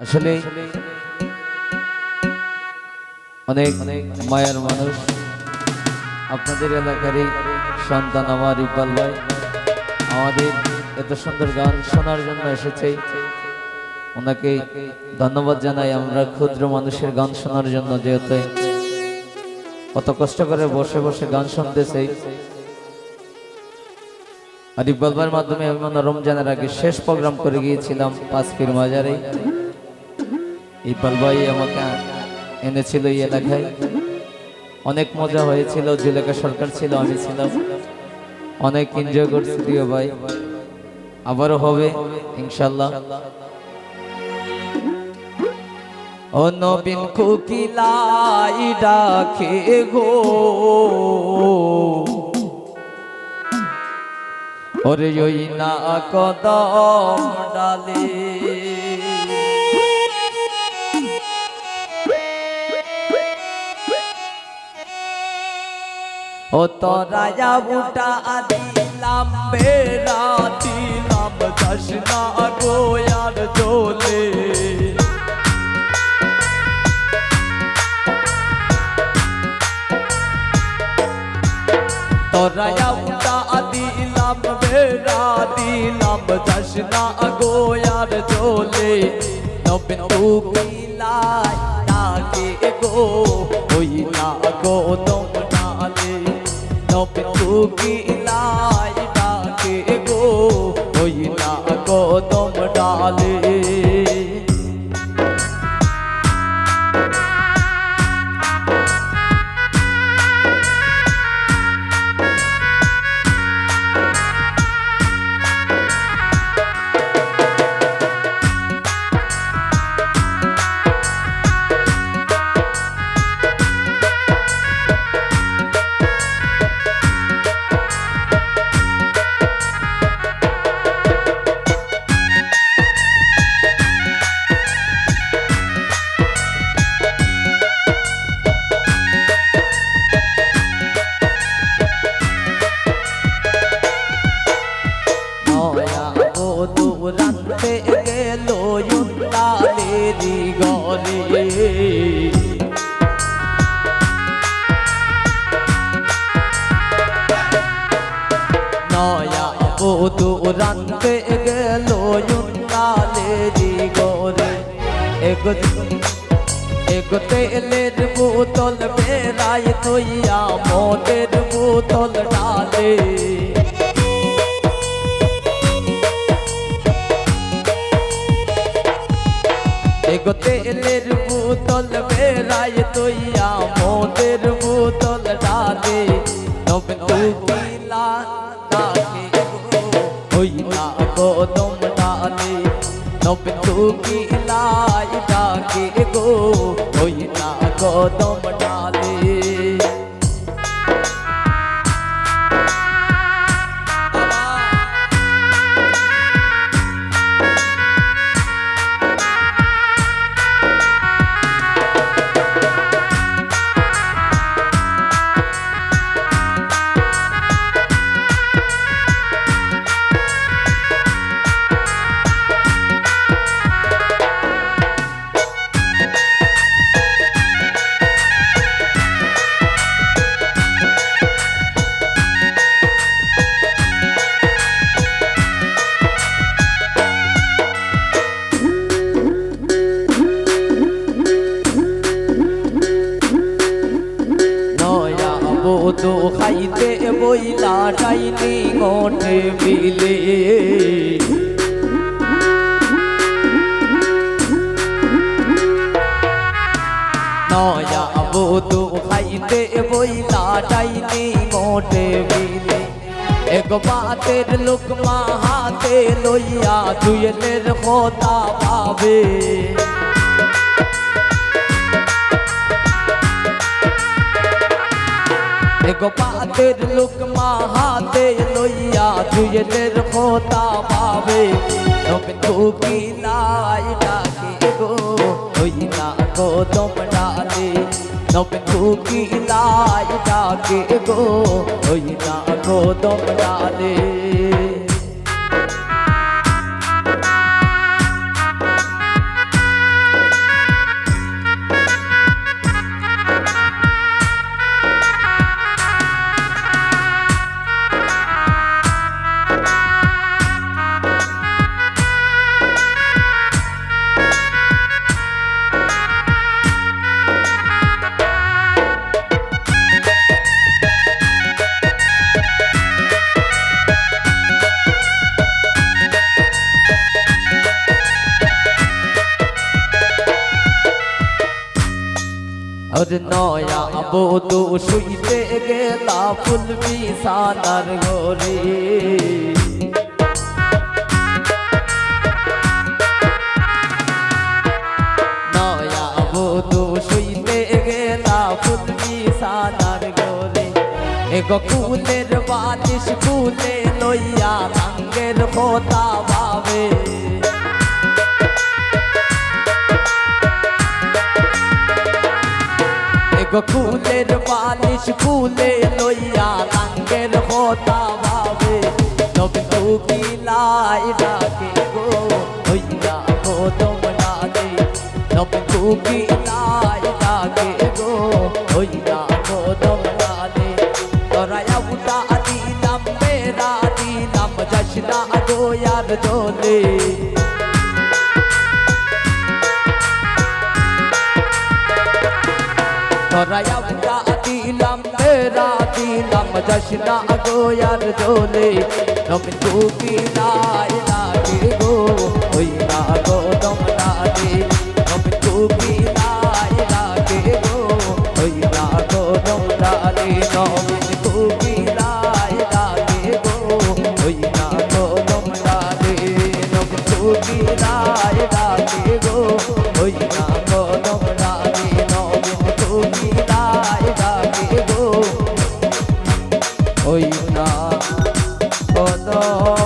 আসলে অনেক মায়ের মানুষ আপনাদের এলাকারই সন্তান আমার ইকবাল ভাই আমাদের এত সুন্দর গান শোনার জন্য এসেছে। ওনাকে ধন্যবাদ জানাই। আমরা ক্ষুদ্র মানুষের গান শোনার জন্য যেহেতু কত কষ্ট করে বসে বসে গান শুনতেছে। আর ইকবাল ভাইয়ের মাধ্যমে আমি রমজানের আগে শেষ প্রোগ্রাম করে গিয়েছিলাম পাঁচপীর মাজারে। ইকবাল ভাই আমাকে এনেছিল এই এলাকায়, অনেক মজা হয়েছিল। জুলেখা সরকার ছিল, আমি ছিলাম, অনেক এনজয় করছি প্রিয় ভাই। আবারও হবে ইনশাল্লাহ। ও নবীন কোকিলাই ডাকে গো, ওরে ওই না কদম ডালে, ও তোরা বুটা দিলাম বেড়া দিলাম দশনা গোয়ার জোলে, তোরা বুটা দিলাম বেড়া দিলাম দশনা গোয়ার জোলে, নবীন কোকিলাই ডাকে গো ওই না কদম ডালে, নবীন কোকিলাই ডাকে গো ওই না কদম ডালে। রাতে গেল তালেরি গরে, নয়া বধু রাতে গেল তালেরি গরে, এগো তেলের বোতল বেড়াই তৈয়া মদের বোতল ডালে, এগো তেলের বোতল বেড়াই তৈয়া মদের বোতল ডালে, নবীন কোকিলাই ডাকে গো ওই না কদম ডালে, নবীন কোকিলাই ডাকে গো ওই না কদম ডালে। বধু খাইতে বইলা ডাইনি গোটে বিলে, নয়া বধু খাইতে বইলা ডাইনি গোটে বিলে, এক বাতের লোকমা হাতে লইয়া দুয়েলের কথা ভাবে, এগো পাতের লোকমা হাতে লইয়া দুয়েলের কথা ভাবে, নবীন কোকিলাই ডাকে গো ওই না কদম ডালে, নবীন কোকিলাই ডাকে গো ওই না কদম ডালে। और नया बोधो शुईते गेला फुल बिछानार घरे नया बोधो शुईते गेला फुल बिछानार घरे एगो कुलेर बालिश कुले लइया रंगेर खोता भावे एगो कुलेर बालिश कुले लइया रंगेर खोता भावे नबीन कोकिলাই ডাকে গো হইয়া গো তোমরা দে নবীন কোকিলাই ডাকে গো হইয়া গো তোমরা দে তোরায়া উতা দিলাম মেরা দিলাম জশনা গো यार দোলে তোরায়া উতা দিলাম মেরা দিলাম জশনা গো यार দোলে নবীন কোকিলাই ডাকে গো হইয়া গো তোমরা দে নবীন কোকিলাই ডাকে গো হইয়া গো তোমরা দে নবীন কোকিলাই ডাকে গো হইয়া গো তোমরা দে নবীন কোকিলাই ডাকে গো হইয়া গো তোমরা দে নবীন কোকিলাই ডাকে গো হইয়া গো